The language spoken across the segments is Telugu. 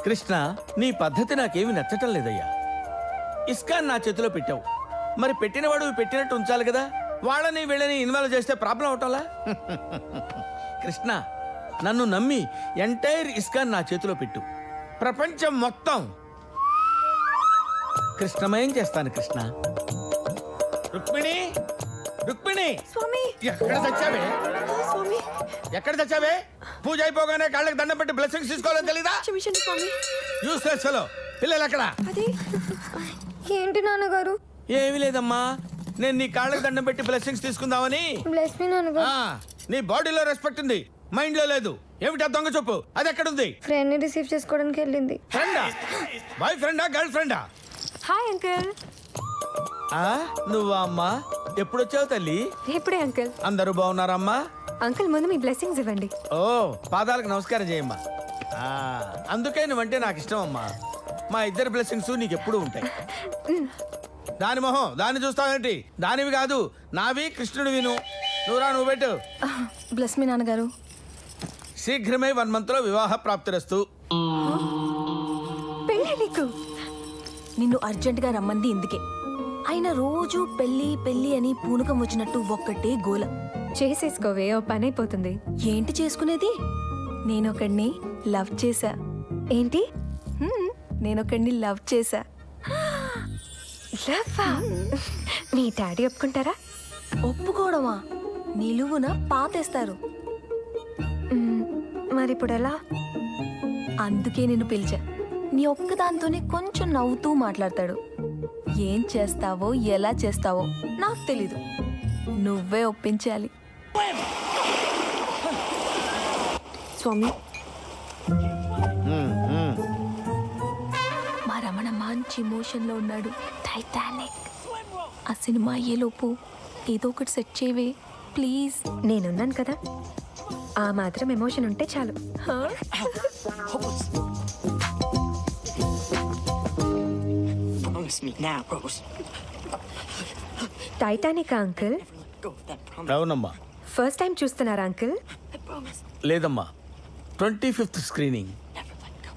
కృష్ణ, నీ పద్ధతి నాకేమి నచ్చటం లేదయ్యా. ఇస్కాన్ నా చేతిలో పెట్టావు, మరి పెట్టినవాడు పెట్టినట్టు ఉంచాలి కదా. వాళ్ళని వీళ్ళని ఇన్వాల్వ్ చేస్తే ప్రాబ్లం అవటంలా? కృష్ణ, నన్ను నమ్మి ఎంటైర్ ఇస్కాన్ నా చేతిలో పెట్టు. ప్రపంచం మొత్తం కృష్ణమయం చేస్తాను. కృష్ణ. రుక్మిణి, రుక్మిణి, స్వామి ఎక్కడ చచ్చావే? స్వామి ఎక్కడ చచ్చావే? పూజ అయిపోగానే కాళ్ళకి దండం పెట్టి బ్లెస్సింగ్స్ తీసుకోవాలని తెలీదా? క్షమించండి స్వామి. Useless fellow. పిల్లలు ఎక్కడ? అది ఏంటి నాన్నగారు? ఏమీ లేదమ్మా, నేను నీ కాళ్ళకి దండం పెట్టి బ్లెస్సింగ్స్ తీసుకుందామని. బ్లెస్ మీ నాన్నగారు. నీ బాడీలో రెస్పెక్ట్ ఉంది, మైండ్ లో లేదు. ఏమిటా దొంగ చూపు? అది ఎక్కడుంది? ఫ్రెండ్ ని రిసీవ్ చేసుకోవడానికి వెళ్ళింది. ఫ్రెండా? బాయ్ ఫ్రెండా, గర్ల్ ఫ్రెండా? Hi uncle. నువ్వా అమ్మా? ఎప్పుడొచ్చావు తల్లి? ఎప్పుడే అంకుల్. అందరూ బాగున్నారమ్మా? అంకుల్ ముందు మీ బ్లెస్సింగ్స్ ఇవ్వండి. ఓ, పాదాలకు నమస్కారం చేయమ్మా. అందుకే నువ్వంటే నాకు ఇష్టం అమ్మా. మా ఇద్దరు బ్లెస్సింగ్స్ నీకు ఎప్పుడూ ఉంటాయి. దాని మొహం దాన్ని చూస్తావేంటి? దానివి కాదు, నావి. కృష్ణుడు విను. నువ్వు పెట్టు. బ్లెస్ మీ నాన్నగారు. శీఘ్రమే 1 month లో వివాహ ప్రాప్తిరస్తు. పెళ్ళి నీకు? నిన్ను అర్జెంటుగా రమ్మంది ఇందుకే. అయినా రోజు పెళ్లి పెళ్లి అని పూనకం వచ్చినట్టు ఒక్కటే గోల. చేసేసుకోవే, ఓ పని అయిపోతుంది. ఏంటి చేసుకునేది? నేనొకడిని లవ్ చేశా. ఏంటి? నేనొకడిని లవ్ చేశా. లవ్వా? మీ డాడీ ఒప్పుకుంటారా? ఒప్పుకోవడమా? నిలువున పాతేస్తారు. మరి ఇప్పుడు ఎలా? అందుకే నిన్ను పిలిచా. నీ ఒక్కదాంతోనే కొంచెం నవ్వుతూ మాట్లాడతాడు. ఏం చేస్తావో ఎలా చేస్తావో నాకు తెలీదు. నువ్వే ఒప్పించాలి. స్వామి, మా రమణ మంచి ఎమోషన్లో ఉన్నాడు. టైటానిక్ ఆ సినిమా అయ్యేలోపు ఏదో ఒకటి సెట్ చేయవే ప్లీజ్. నేనున్నాను కదా, ఆ మాత్రం ఎమోషన్ ఉంటే చాలు. Promise me now, Rose. Titanic uncle? Go with that promise. అవునమ్మా. ఫస్ట్ టైం చూస్తున్నారా అంకుల్? I promise. లేదమ్మా, 25th screening. Never let go.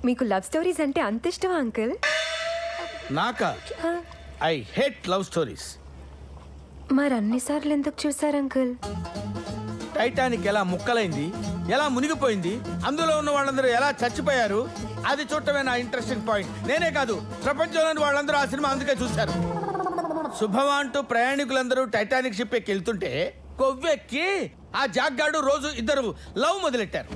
మీకు లవ్ స్టోరీస్ అంటే అంత ఇష్టమా అంకుల్? నాకా? I hate love stories. మరి అన్నిసార్లు ఎందుకు చూసారు అంకుల్? టైటానిక్ ఎలా ముక్కలైంది, ఎలా మునిగిపోయింది, అందులో ఉన్న వాళ్ళందరూ ఎలా చచ్చిపోయారు, అది చూడటమే నా ఇంట్రెస్టింగ్ పాయింట్. నేనే కాదు, ప్రపంచంలోని వాళ్ళందరూ ఆ సినిమా అందుకే చూశారు. శుభమా అంటూ ప్రయాణికులందరూ టైటానిక్ షిప్ ఎక్కి వెళ్తుంటే కొవ్వెక్కి ఆ జాగ్గాడు రోజు ఇద్దరు లవ్ మొదలెట్టారు.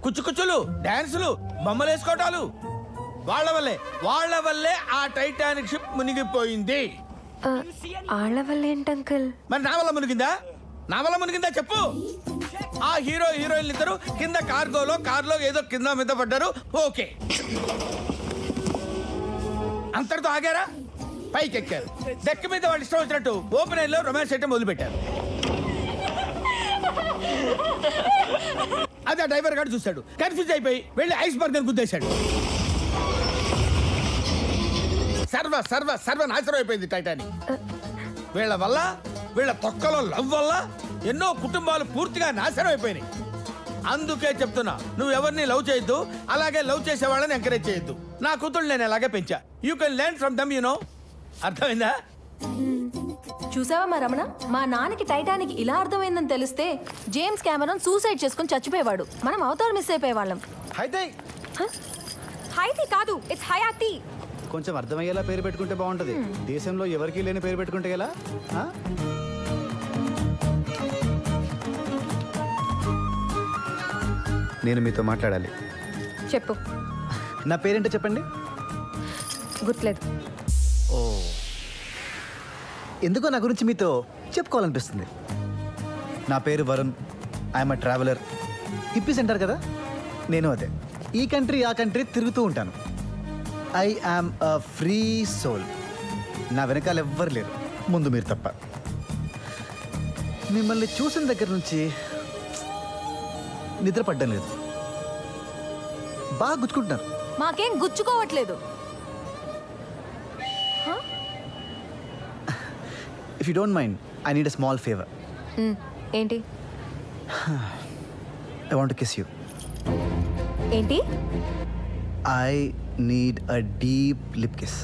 కుచ్చుకుచ్చులు, డాన్సులు, బొమ్మలేసుకోవటాలు. వాళ్ళ వల్లే ఆ టైటానిక్ షిప్ మునిగిపోయింది. ఆళ్ళ వల్ల ఏంటి అంకుల్? మరి నా వల్ల మునిగిందా చెప్పు. ఆ హీరో హీరోయిన్లు ఇద్దరు కింద కార్లో ఏదో కింద మీద పడ్డారు. ఓకే, అంతటితో ఆగారా? పైకి ఎక్కారు. డెక్ మీద వాళ్ళు ఇష్టం వచ్చినట్టు ఓపెన్ ఎయిర్ లో రొమాన్స్ చేయటం మొదలు పెట్టారు. అది ఆ డ్రైవర్ గారు చూశాడు. కన్ఫ్యూజ్ అయిపోయి వెళ్ళి ఐస్ బర్గర్ గుద్దేశాడు. సర్వ నాశనం అయిపోయింది టైటానిక్. వీళ్ళ తొక్కలో లవ్ వల్ల ఎన్నో కుటుంబాలు పూర్తిగా నాశనం అయిపోయినాయి. అందుకే చెప్తున్నా, నువ్వు ఎవరిని లవ్ చేయొద్దు, అలాగే లవ్ చేసే వాళ్ళని ఎంకరేజ్ చేయొద్దు. నా కూతుళ్ళు నేను అలాగే పెంచా. You can learn from them, you know. అర్థమైందా? చూసావా మా రమణ? మా నాన్నకి టైటానిక్ ఇలా అర్థమైందని తెలిస్తే జేమ్స్ కెమెరాన్ సూసైడ్ చేసుకుని చచ్చిపోయేవాడు. మనం అవతారం మిస్ అయిపోయేవాళ్ళం. హైతి కాదు, ఇట్స్ హయాతి. కొంచెం అర్థమయ్యేలా పేరు పెట్టుకుంటే బాగుంటది. దేశంలో ఎవరికి లేని పేరు పెట్టుకుంటే ఎలా? నేను మీతో మాట్లాడాలి. చెప్పు. నా పేరేంటో చెప్పండి. గుర్తులేదు. ఓ, ఎందుకో నా గురించి మీతో చెప్పుకోవాలనిపిస్తుంది. నా పేరు Varun. I'm a traveller. Hippies అంటారు కదా, నేను అదే. ఈ కంట్రీ ఆ కంట్రీ తిరుగుతూ ఉంటాను. I am a free soul. నా వెనకాల ఎవ్వరు లేరు, ముందు మీరు తప్ప. మిమ్మల్ని చూసిన దగ్గర నుంచి నిద్ర పడ్డం లేదు. బాగా గుచ్చుకుంటున్నారు. మాకేం గుచ్చుకోవట్లేదు. If you don't mind, I need a small favour. ఏంటి? I want to kiss you. ఏంటి? I need a deep lip kiss.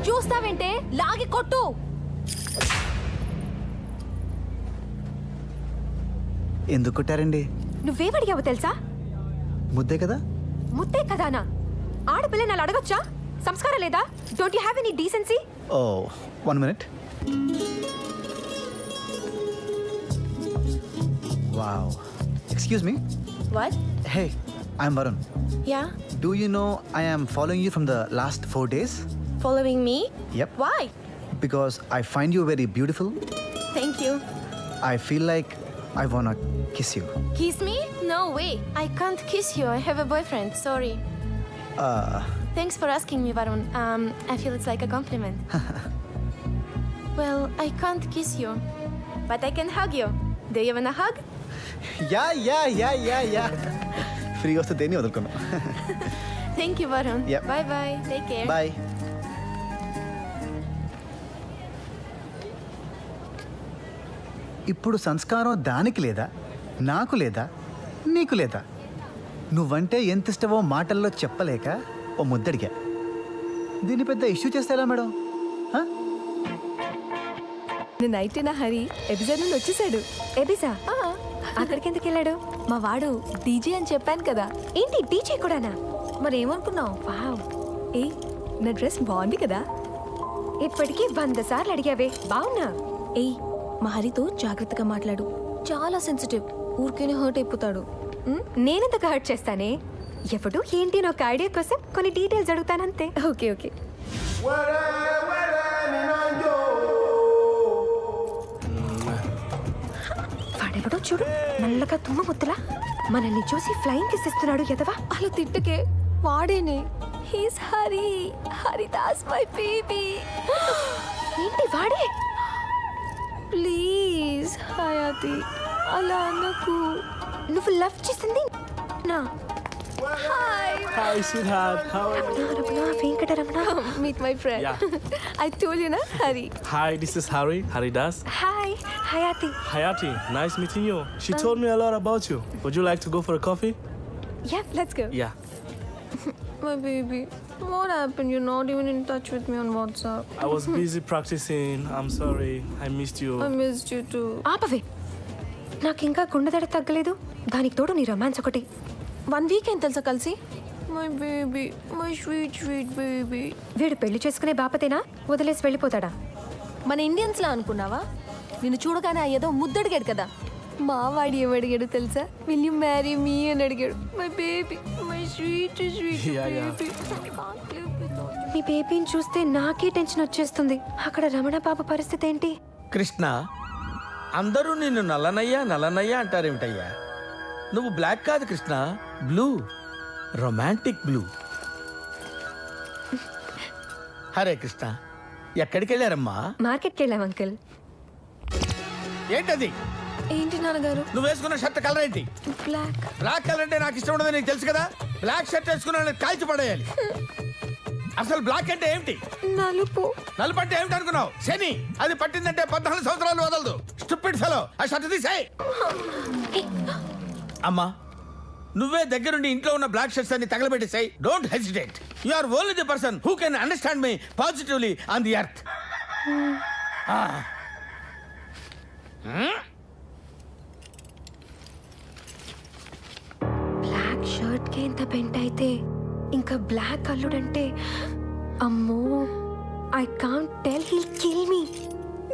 చూస్తావేంటే లాగి కొట్టు. ఎందుకు కొట్టారండి? నువ్వేమడిగావో తెలుసా? ముద్దే కదా. ముద్దే కదానా? ఆడపిల్లని అలా అడగొచ్చా? సంస్కారం లేదా? Don't you have any decency? Oh 1 minute. Wow. Excuse me. What? Hey, I'm Varun. Yeah, Do you know I am following you from the last 4 days? Following me? Yep. Why? Because I find you very beautiful. Thank you. I feel like I wanna kiss you. Kiss me? No way. I can't kiss you. I have a boyfriend. Sorry. Thanks for asking me, Varun. I feel it's like a compliment. Well, I can't kiss you, but I can hug you. Do you wanna hug? Yeah free వస్తే దేన్ని వదులుకున్నా. Thank you, Varun. Yep. Bye bye. Take care. Bye. ఇప్పుడు సంస్కారం దానికి లేదా, నాకు లేదా, నీకు లేదా? నువ్వంటే ఎంత ఇష్టమో మాటల్లో చెప్పలేక ఓ ముద్దడిగా. దీన్ని పెద్ద ఇష్యూ చేస్తే ఎలా మేడం? హ? నైట్ నా హరి ఎపిసోడ్ నుండి వచ్చేసాడు. ఎబిసా? అక్కడికి ఎందుకు వెళ్ళాడు? మా వాడు డీజే అని చెప్పాను కదా. ఏంటి డీజే కూడానా? మరేమనుకున్నావు? వావ్. ఏ నా డ్రెస్ బాగుంది కదా? ఇప్పటికీ 100 సార్లు అడిగావే, బాగున్నా? ఏయ్, మా హరితో జాగ్రత్తగా మాట్లాడు. చాలా సెన్సిటివ్. ఊరికేనే హర్ట్ అయిపోతాడు. నేనెందుకు హర్ట్ చేస్తానే? ఎప్పుడు ఏంటి అని ఒక ఐడియా కోసం కొన్ని డీటెయిల్స్ అడుగుతానంతే. Okay okay. వాడెవడో చూడు, నల్లగా తుమ్మ ముద్దలా మనల్ని చూసి ఫ్లైయింగ్ కిస్ ఇస్తున్నాడు ఎదవా. అలా తిట్టకే, వాడేనే. He's Hari. Haridas my baby. ఏంటి వాడే? ప్లీజ్ హయాతి, అలా అనకు. నువ్వు లవ్ చేసింది నా? Hi. Hi, sweetheart. How are you? Ramana Venkataramana. Meet my friend. Yeah. I told you na, Hari. Hi, this is Hari. Haridas. Hi Hayathi. Hayati, nice meeting you. She told me a lot about you. Would you like to go for a coffee? Yeah let's go. Yeah. My baby, what happened? You're not even in touch with me on WhatsApp. I was busy practicing. I'm sorry. I missed you. I missed you too. ఆపవే, నాకు ఇంకా గుండెదడ తగ్గలేదు, దానికి తోడు నీ రొమాన్స్ ఒకటి. 1 week ఏం తెలుసా కలిసి? My baby, my sweet sweet baby. వీడు పెళ్లి చేసుకునే బాపతేనా, వదిలేసి వెళ్ళిపోతాడా? మన ఇండియన్స్ లా అనుకున్నావా? నిన్ను చూడగానే ఏదో ముద్దడిగాడు కదా. మా వాడు ఏమడిగాడు తెలుసా? విల్ యూ మ్యారీ మీ అని అడిగాడు. My baby, my sweet sweet Yeah. Baby. మీ బేబీని చూస్తే నాకే టెన్షన్ వచ్చేస్తుంది. అక్కడ రమణ బాబు పరిస్థితి ఏంటి? కృష్ణ, అందరూ నిన్ను నల్లనయ్యా అంటారేమిటయ్యా? నువ్వు బ్లాక్ కాదు Krishna, blue, romantic blue. Hare Krishna, ఎక్కడికి వెళ్ళారమ్మా? మార్కెట్కి వెళ్ళాం అంకుల్. ఏంటది? ఏంటి నాన్నగారు? నువ్వు వేసుకున్న షర్ట్ కలర్ ఏంటి? బ్లాక్. బ్లాక్ కలర్ అంటే నాకు ఇష్టం ఉండదు, నీకు తెలుసు కదా. బ్లాక్ షర్ట్ వేసుకున్న కాల్చి పడేయాలి. అసలు బ్లాక్ అంటే ఏమిటి? నలుపు. నలుపు అంటే ఏమిటి అనుకున్నావు? శని. అది పట్టిందంటే 14 సంవత్సరాలు వదలదు. స్టూపిడ్ ఫెలో, ఆ షర్ట్ తీసేయ్. అమ్మా, నువ్వే దగ్గరుండి ఇంట్లో ఉన్న బ్లాక్ షర్ట్స్ అన్ని తగలబెట్టేసాయి. Don't hesitate. You are only the person who can understand me positively on the earth. Black shirt కి ఎంత పెంట్ అయితే ఇంకా బ్లాక్ అల్లుడంటే అమ్మో, I can't tell, he'll kill me.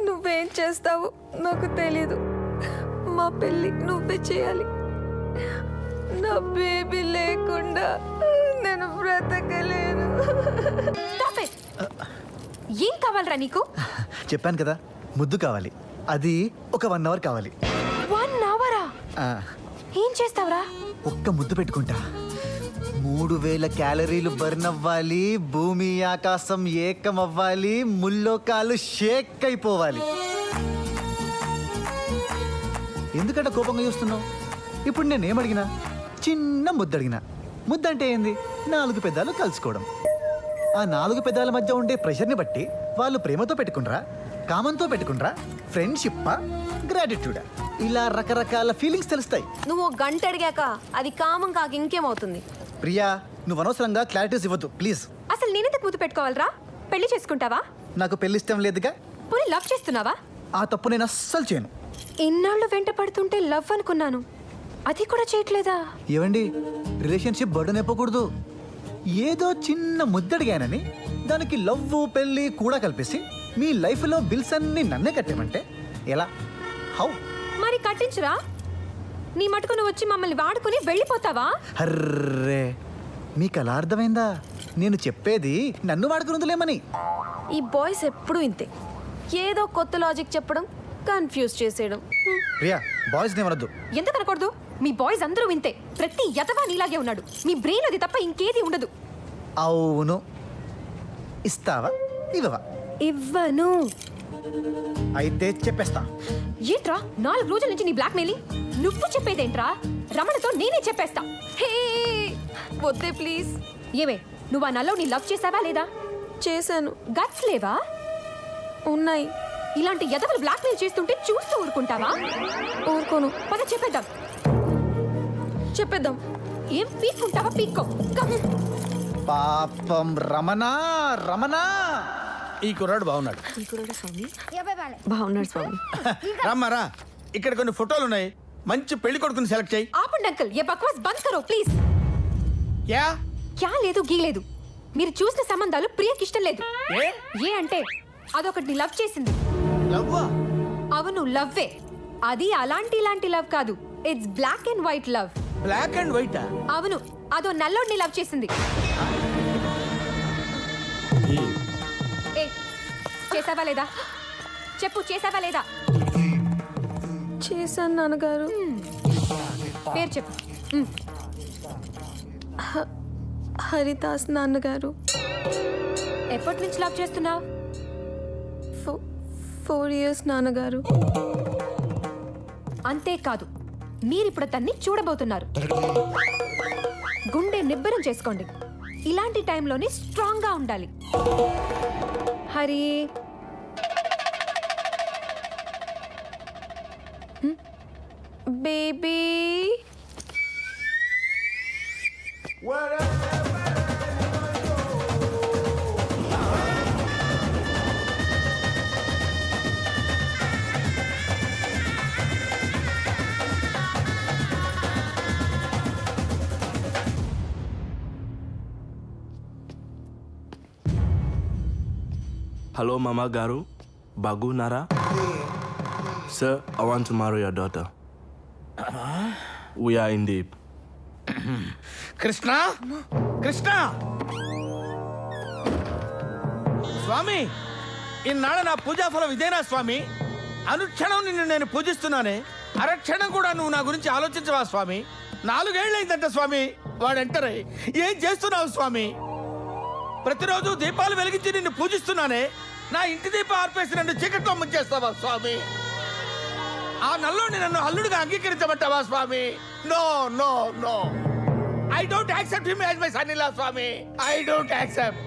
నువ్వేం చేస్తావు నాకు తెలీదు. మా పెళ్ళి నువ్వే చేయాలి. నా బేబీ లేకుండా నేను బ్రతకలేను. Stop it. ఏం కావాలరా నీకు? చెప్పాను కదా, ముద్దు కావాలి. అది ఒక 1 hour కావాలి. 1 hour? ఆ, ఏం చేస్తావురా? ఒక్క ముద్దు పెట్టుకుంటా. 3000 క్యాలరీలు బర్న్ అవ్వాలి, భూమి ఆకాశం ఏకం అవ్వాలి, ముల్లోకాలు షేక్ అయిపోవాలి. ఎందుకంటే కోపంగా చూస్తున్నావు? ఇప్పుడు నేనేమడిగినా? చిన్న ముద్దు అడిగినా. ముద్దు అంటే ఏంది? 4 పెదాలు కలుసుకోవడం. ఆ 4 పెదాల మధ్య ఉండే ప్రెషర్ని బట్టి వాళ్ళు ప్రేమతో పెట్టుకుండ్రా, కామంతో పెట్టుకుండ్రా, ఫ్రెండ్షిప్పా, గ్రాటిట్యూడా? ఇలా రకరకాల ఫీలింగ్స్ తెలుస్తాయి. నువ్వు ఒక గంట అడిగాక అది కామం కాక ఇంకేమవుతుంది? ప్రియా, నువ్వు అనవసరంగా క్లారిటీస్ ఇవ్వద్దు ప్లీజ్. అసలు నేనెందుకు ముద్దు పెట్టుకోవాలరా? పెళ్లి చేసుకుంటావా? నాకు పెళ్లి ఇష్టం లేదుగా. పోనీ లవ్ చేస్తున్నావా? ఆ తప్పు నేను అస్సలు చేయను. ఇన్నాళ్ళు వెంట పడుతుంటే లవ్ అనుకున్నాను, అది కూడా చేయట్లేదా? ఏవండి, రిలేషన్షిప్ బర్డన్ అయిపోకూడదు. ఏదో చిన్న ముద్దడిగానని దానికి లవ్ పెళ్ళి కూడా కలిపేసి మీ లైఫ్లో బిల్స్ అన్ని నన్నే కట్టేమంటే ఎలా? హౌ? మరి కట్టించురా. నీ మటుకు నువ్వు వచ్చి మమ్మల్ని వాడుకుని వెళ్ళిపోతావా? అర్రే, మీకు అలా అర్థమైందా? నేను చెప్పేది నన్ను వాడుకున్నదిలేమని. ఈ బాయ్స్ ఎప్పుడూ ఇంతే, ఏదో కొత్త లాజిక్ చెప్పడం, కన్ఫ్యూజ్ చేసేయడం. ప్రియా, బాయ్స్ నేమనొద్దు. ఎందుకు అనకూడదు? మీ బాయ్స్ అందరూ ఇంతే. ప్రతి యతవా నీలాగే ఉన్నాడు. మీ బ్రెయిన్ అది తప్ప ఇంకేది ఉండదు. అవును. ఇస్తావా ఇవ్వవా? ఇవ్వను. అయితే చెప్పేస్తా. ఏంట్రా 4 రోజుల నుంచి నీ బ్లాక్ మెయిలింగ్? నువ్వు చెప్పేదేంట్రా? రమణతో నేనే చెప్పేస్తా. హే వద్దే ప్లీజ్. ఏమే, నువ్వు ఆ నల్లో నీ లవ్ చేసావా లేదా? చేశాను. గట్స్ లేవా? ఉన్నాయి. ఇలాంటి ఎదవలు బ్లాక్ మెయిల్ చేస్తుంటే చూస్తూ ఊరుకుంటావా? ఊరుకోను. పద చెప్పేద్దాం. చెప్పేద్దాం. ఏం పీక్కుంటావా? పీక్కో. కమ్. పాపం రమణ, రమణ. ఈ కుర్రాడు బాగున్నాడు. బాగున్నాడు స్వామి. రమ్మారా, ఇక్కడ కొన్ని ఫోటోలు ఉన్నాయి. మంచి పెళ్లి కొడుకుని సెలెక్ట్ చేయి. ఆపండి అంకుల్, ఏ బక్వాస్ బంద్ కరో ప్లీజ్. యా క్యా లేదు గీ లేదు. మీరు చూసిన సంబంధాలు ప్రియకి ఇష్టం లేదు. ఏ ఏ అంటే అదొకటి లవ్ చేసింది. లవ్వా? అవును, లవ్వే. అది అలాంటి ఇలాంటి లవ్ కాదు. It's black and white love. Black and వైటా? అవును, అదో నల్లోడిని లవ్ చేసింది. ఏ, చేసావా లేదా? చెప్పు, చేసావా లేదా? చేశాను నాన్నగారు. పేరు చెప్పు. హరిదాస్ నాన్నగారు. ఎప్పటి నుంచి లవ్ చేస్తున్నావు? 4 years నాన్నగారు. అంతేకాదు, మీరిప్పుడు తన్ని చూడబోతున్నారు. గుండె నిబ్బరం చేసుకోండి. ఇలాంటి టైంలోనే స్ట్రాంగ్ గా ఉండాలి. Hari, baby. Hello, Mama Garu. Bagu Nara. Sir, I want to marry your daughter. We are in deep. Krishna, Krishna. స్వామి, ఇన్నాళ్ళ నా పూజా ఫలం ఇదేనా స్వామి? అనుక్షణం నిన్ను నేను పూజిస్తున్నానే, అరక్షణం కూడా నువ్వు నా గురించి ఆలోచించవా స్వామి? 4 ఏళ్ళైందంట స్వామి వాడు ఎంటర్ అయ్యి. ఏం చేస్తున్నావు స్వామి? ప్రతిరోజు దీపాలు వెలిగించి నిన్ను పూజిస్తున్నానే, నా ఇంటి దీపం ఆర్పేసి నన్ను చీకట్లో ముంచేస్తావా స్వామి? ఆ నల్లోని నన్ను అల్లుడిగా అంగీకరించమంటావా స్వామి? No no no, I don't accept him as my son in law స్వామి. I don't accept.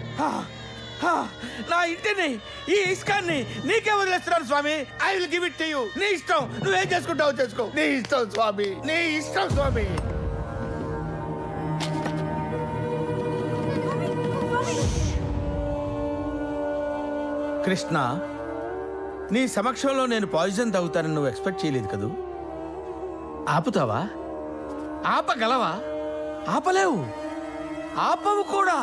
నా ఇంటిని, ఈ ఇష్కాన్ని నీకే వదిలేస్తున్నాను స్వామి. I will give it to you. నీ ఇష్టం, నువ్వేం చేసుకుంటావో చేసుకో. నీ ఇష్టం స్వామి, నీ ఇష్టం స్వామి. కృష్ణ, నీ సమక్షంలో నేను పాయిజన్ తాగుతానని నువ్వు ఎక్స్పెక్ట్ చేయలేదు కదూ. ఆపుతావా? ఆపగలవా? ఆపలేవు, ఆపవు కూడా.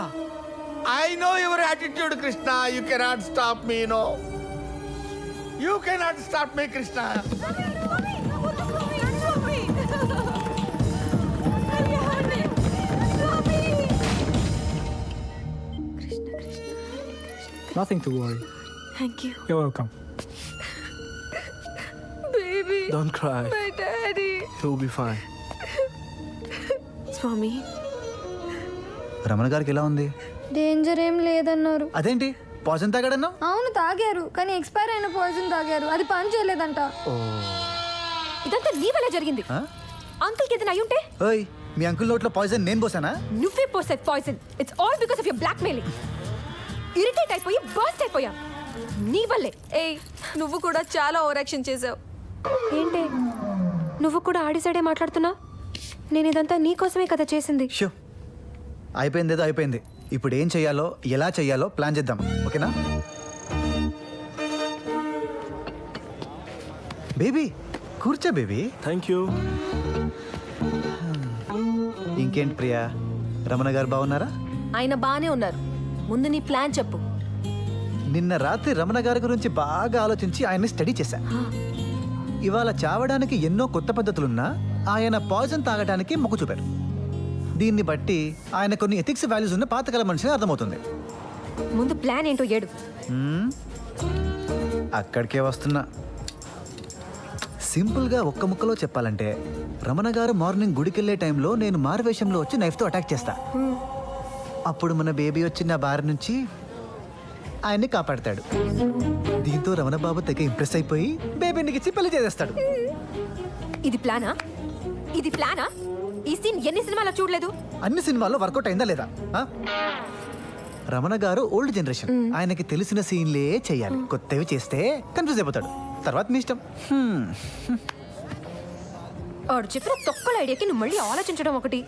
I know your attitude Krishna. You cannot stop me. No, you cannot stop me Krishna. Nothing to worry. Thank you. You're welcome. Baby. Don't cry. My daddy. He'll be fine. Swami, Ramana గారికి ఎలా ఉంది? డేంజర్ ఏం లేదన్నారు. అదేంటి పాయిజన్ తాగాడన్నా? అవును తాగారు, కానీ ఎక్స్పైర్ అయిన పాయిజన్ తాగారు. అది పని చేయలేదంట. ఇదంతా నీ వల్ల జరిగింది. అంకుల్ కి ఏదైనా అయ్యుంటే? ఓయ్, మీ అంకుల్ నోట్లో పాయిజన్ నేను పోసానా? నువ్వే పోసే poison. It's all because of your blackmailing. Irritate అయిపోయి బర్స్ట్ అయిపోయా నీ వల్లే. ఏయ్ నువ్వు కూడా చాలా ఓవర్ యాక్షన్ చేసావు. ఏంటి? నువ్వు కూడా ఆడి సైడే మాట్లాడుతున్నావు. నేను ఇదంతా నీకోసమే కదా చేసింది. షో అయిపోయింది, ఏదో అయిపోయింది. ఇప్పుడు ఏం చెయ్యాలో ఎలా చెయ్యాలో ప్లాన్ చేద్దాం, ఓకేనా? బేబీ కూర్చో బేబీ. Thank you. ఇంకేంటి ప్రియా, రమణ గారు బాగున్నారా? ఆయన బాగానే ఉన్నారు. ముందు నీ ప్లాన్ చెప్పు. నిన్న రాత్రి రమణ గారి గురించి బాగా ఆలోచించి ఆయన్ని స్టడీ చేశా. ఇవాళ చావడానికి ఎన్నో కొత్త పద్ధతులున్నా ఆయన పాయిజన్ తాగడానికి మొగ్గు చూపారు. దీన్ని బట్టి ఆయన కొన్ని ఎథిక్స్ వాల్యూస్ ఉన్న పాతకాల మనిషిని అర్థమవుతుంది. ముందు ప్లాన్ ఏంటో ఏడు. అక్కడికే వస్తున్నా. సింపుల్గా ఒక్క ముక్కలో చెప్పాలంటే, రమణ గారు మార్నింగ్ గుడికెళ్ళే టైంలో నేను మారువేషంలో వచ్చి నైఫ్తో అటాక్ చేస్తా. అప్పుడు మన బేబీ వచ్చి నా బారి నుంచి ఆయన్ని కాపాడతాడు. దీంతో రమణ బాబు తెగ ఇంప్రెస్ అయిపోయి బేబీని ఇచ్చి పెళ్లి చేసేస్తాడు. ఇది ప్లానా? ఇది ప్లానా? ఈ సీన్ ఎన్ని సినిమాలో చూడలేదు? అన్ని సినిమాల్లో వర్కౌట్ అయిందా లేదా? ఆ? రమణ గారు ఓల్డ్ జనరేషన్, ఆయనకి తెలిసిన సీన్లే చెయ్యాలి. కొత్తవి చేస్తే కన్ఫ్యూజ్ అయిపోతాడు. తర్వాత మీ ఇష్టం. ఆడు చెప్పిన తొక్కల ఐడియాకి నువ్వు మళ్ళీ ఆలోచించడం ఒకటి.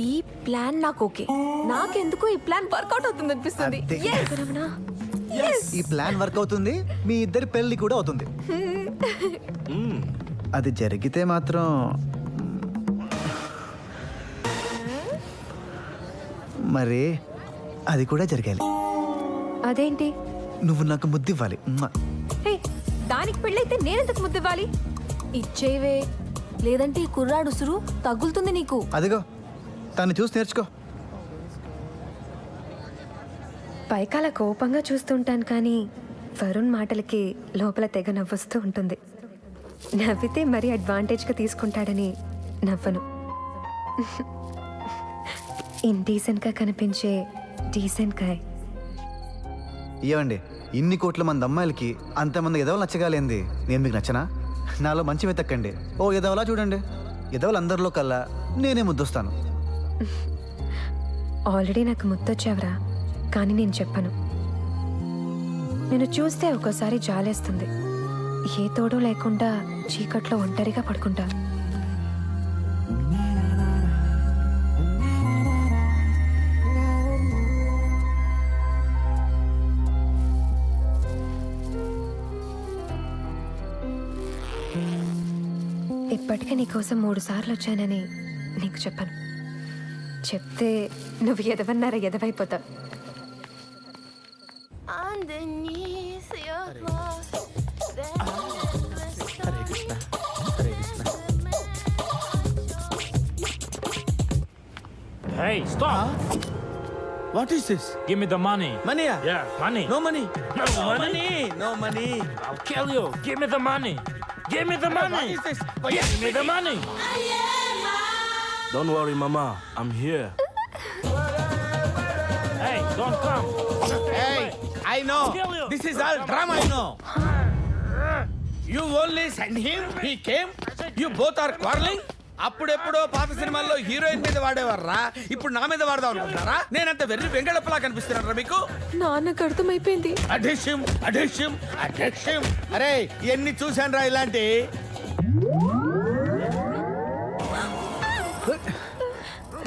ఈ ప్లాన్ నాకు ఓకే. నాకెందుకు ఈ ప్లాన్ వర్కౌట్ అవుతుంది అనిపిస్తుంది. అదే. Yes, రమణ. Yes. ఈ ప్లాన్ వర్క్ అవుతుంది, మీ ఇద్దరి పెళ్లి కూడా అవుతుంది. అది జరిగితే మాత్రం మరి అది కూడా జరగాలి. అదేంటి? నువ్వు నాకు ముద్దివ్వాలి. హే, దానికి పెళ్ళైతే నేనెందుకు ముద్దివ్వాలి? ఇచ్చేవే, లేదంటే ఈ కుర్రాడు ఉసురు తగులుతుంది నీకు. అదిగో తను చూసి నేర్చుకో. పైకాల కోపంగా చూస్తుంటాను కానీ వరుణ్ మాటలకి లోపల తెగ నవ్వొస్తూ ఉంటుంది. నవ్వితే మరీ అడ్వాంటేజ్గా తీసుకుంటాడని నవ్వను. ఇండీసెంట్గా కనిపించే డీసెంట్ గాయ్. ఇవ్వండి, ఇన్ని కోట్ల మంది అమ్మాయిలకి అంతమంది ఎదవలు నచ్చగాలేంది. నేను మీకు నచ్చనా? నాలో మంచి వెతక్కండి, ఓ ఎదవలా చూడండి. ఎదవలు అందరిలో కల్లా నేనే ముద్దొస్తాను. ఆల్రెడీ నాకు ముద్దొచ్చావురా, కానీ నేను చెప్పను. నేను చూస్తే ఒక్కోసారి జాలేస్తుంది. ఏ తోడు లేకుండా చీకట్లో ఒంటరిగా పడుకుంటా. ఇప్పటికే నీకోసం 3 సార్లు వచ్చానని నీకు చెప్పను. చెప్తే నువ్వు ఎదవన్నారా ఎదవైపోతావు. Hey, stop! What is this? Give me the money. మనీయా? Yeah, money. No money. No money? No money. I'll kill you. Give me the money. Give me the money. What is this? Give me the money. Don't worry, Mama. I'm here. Hey, don't come. Hey, I know. Kill you. This is all drama, I know. You only send him, he came. You both are quarreling. అప్పుడెప్పుడో పాత సినిమాల్లో హీరోయిన్ మీద వాడేవారా, ఇప్పుడు నా మీద వాడదాం అనుకుంటున్నారా? నేనంత వెర్రి వెంగళప్పలా కనిపిస్తున్నారా మీకు? నాన్నకు అర్థమైపోయింది. అడిష్యం అడిష్యం అడిష్యం. అరే ఎన్ని చూశాను రా ఇలాంటి.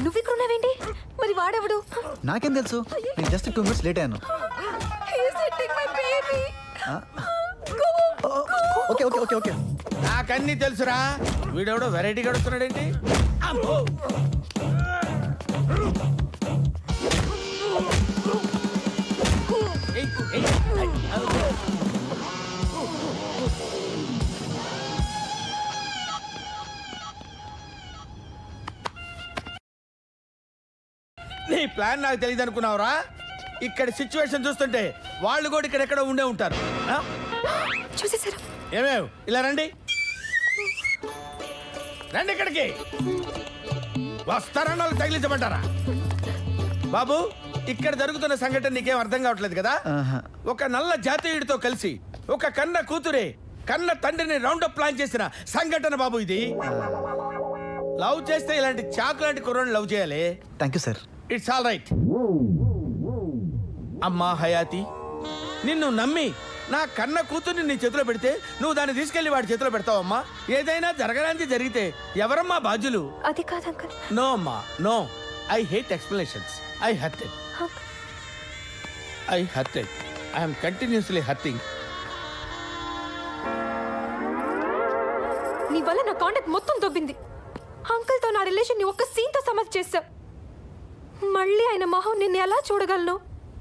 నువ్వు ఇక్కడ ఉన్నావేంటి? మరి వాడెవడు? నాకేం తెలుసు, నేను జస్ట్ 2 minutes లేట్ అయ్యాను. Okay okay okay okay. నాకన్నీ తెలుసురా. వీడెవడో వెరైటీ గడుస్తున్నాడేంటి? అమ్మో. ఏయ్, ఏయ్, ఏయ్, అమ్మో. నీ ప్లాన్ నాకు తెలియదు అనుకున్నావురా? ఇక్కడ సిచ్యువేషన్ చూస్తుంటే వాళ్ళు కూడా ఇక్కడ ఎక్కడ ఉండే ఉంటారు. ఆ? చూసేసారు. ఏమేవ్ ఇలా రండి, రండి ఇక్కడికి. వస్తారన్న వాళ్ళు తగిలించమంటారా? బాబు, ఇక్కడ జరుగుతున్న సంఘటన నీకేం అర్థం కావట్లేదు కదా? ఆహా. ఒక నల్ల జాతీయుడితో కలిసి ఒక కన్న కూతురే కన్న తండ్రిని రౌండప్ ప్లాన్ చేసిన సంఘటన బాబు ఇది. లవ్ చేస్తే ఇలాంటి చాకులాంటి కుర్రని లవ్ చేయాలి. Thank you sir. It's all right. అమ్మా హయాతి, నిన్ను నమ్మి నా కన్న కూతుర్ని నీ చేతిలో పెడితే నువ్వు దాన్ని తీసుకెళ్లి వాడి చేతిలో పెడతావమ్మా? ఏదైనా జరగడానికి జరిగితే ఎవరమ్మా బాధ్యులు? అది కాదు అంకుల్. నో అమ్మా no. I hate explanations. I hurted. I hurted. I'm continuously hurting. నీ వల్ల నా కాంటాక్ట్ మొత్తం దొబ్బింది. అంకుల్తో నా రిలేషన్ ని ఒక్క సీన్తో సమస్య చేస్తావు. మళ్ళీ ఆయన మొహం నిన్ను ఎలా చూడగలను?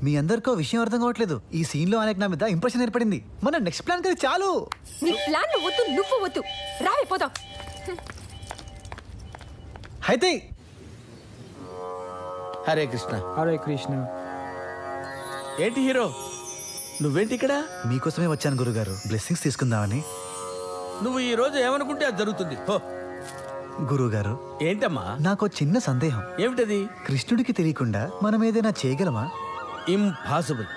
మీ అందరికీ విషయం అర్థం కావట్లేదు. ఈ సీన్ లో ఆయనకు నా మీద ఇంప్రెషన్ ఏర్పడింది. మన నెక్స్ట్ ప్లాన్ కదా చాలు. నీ ప్లాన్ వద్దు, నువ్వు వద్దు. రావే పోదాం. అయితే హరే కృష్ణ. హరే కృష్ణ. ఏంటి హీరో నువ్వేంటి ఇక్కడ? మీకోసమే వచ్చాను గురుగారు, బ్లెస్సింగ్స్ తీసుకుందామని. నువ్వు ఈ రోజు ఏమనుకుంటే అది జరుగుతుంది. హో. గురుగారు, ఏంటమ్మా? నాకు చిన్న సందేహం. ఏమిటది? కృష్ణుడికి తెలియకుండా మనం ఏదైనా చేయగలమా? ఇంపాసిబుల్.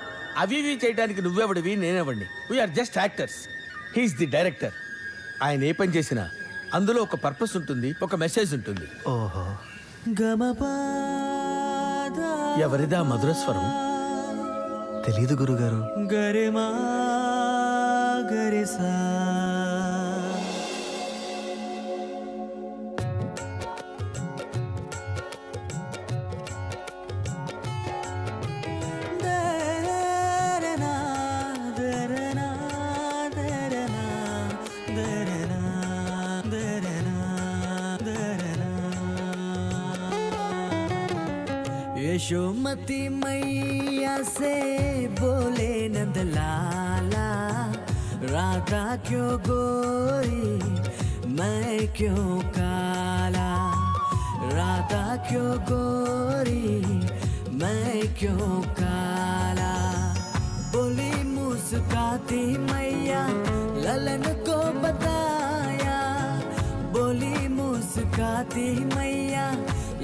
అవి ఇవి చేయడానికి నువ్వెవడివి, నేనెవడిని? We're just actors. He's the director. ఆయన ఏ పని చేసినా అందులో ఒక పర్పస్ ఉంటుంది, ఒక మెసేజ్ ఉంటుంది. ఓహో. ఎవరిదా మధుర స్వరం? తెలీదు గురుగారు. यशोमती मैया से बोले नंदलाला, राधा क्यों गोरी मैं क्यों काला, राधा क्यों गोरी मैं क्यों काला। बोली मुस्काती मैया ललन को बताया, बोली मुस्काती मैया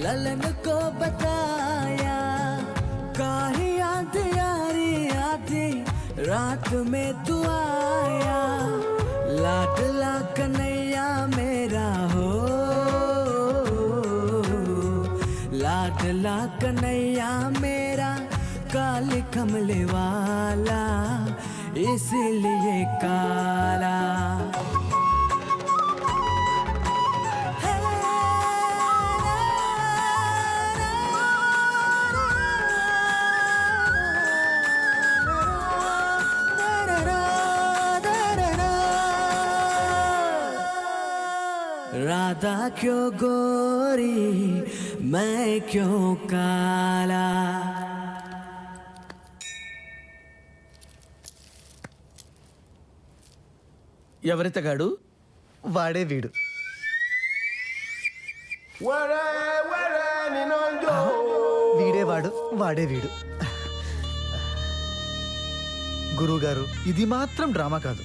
ललन को बताया। काहे याद यारी आधी रात में तू आया, लाडला कन्हैया मेरा हो, लाडला कन्हैया मेरा, काले कमले वाला इसलिए काला। राधा क्यों गोरी मैं क्यों काला। ఎవరితగాడు? వాడే వీడు. వీడే వాడు, వాడే వీడు. గురువుగారు, ఇది మాత్రం డ్రామా కాదు.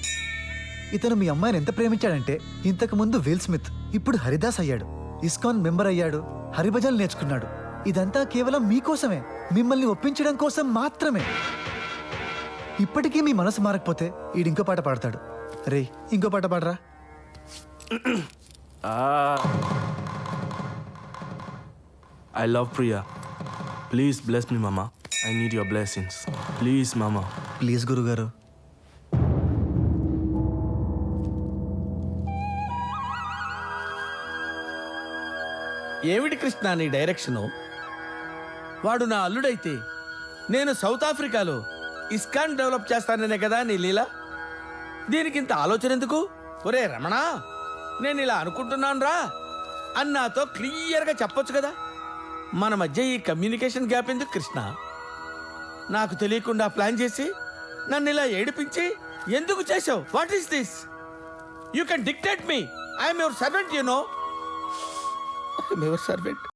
ఇతను మీ అమ్మాయిని ఎంత ప్రేమించాడంటే, ఇంతకు ముందు విల్ స్మిత్, ఇప్పుడు హరిదాస్ అయ్యాడు, ఇస్కాన్ మెంబర్ అయ్యాడు, హరిభజనలు నేర్చుకున్నాడు. ఇదంతా కేవలం మీకోసమే, మిమ్మల్ని ఒప్పించడం కోసం మాత్రమే. ఇప్పటికీ మీ మనసు మారకపోతే ఈడు ఇంకో పాట పాడతాడు. రే, ఇంకో పాట పాడరా. I love Priya. Please bless me, Mama. I need your blessings. Please, Mama. Please గురుగారు. ఏమిటి కృష్ణ నీ డైరెక్షను? వాడు నా అల్లుడైతే నేను సౌత్ ఆఫ్రికాలో ఇస్కాన్ డెవలప్ చేస్తాననే కదా నీ లీలా? దీనికి ఇంత ఆలోచన ఎందుకు? ఒరే రమణ, నేను ఇలా అనుకుంటున్నాను రా అని నాతో క్లియర్గా చెప్పొచ్చు కదా. మన మధ్య ఈ కమ్యూనికేషన్ గ్యాప్ ఎందుకు కృష్ణ? నాకు తెలియకుండా ప్లాన్ చేసి నన్ను ఇలా ఏడిపించి ఎందుకు చేసావు? What is this? You can dictate me. I'm your servant, you know. I'm your servant.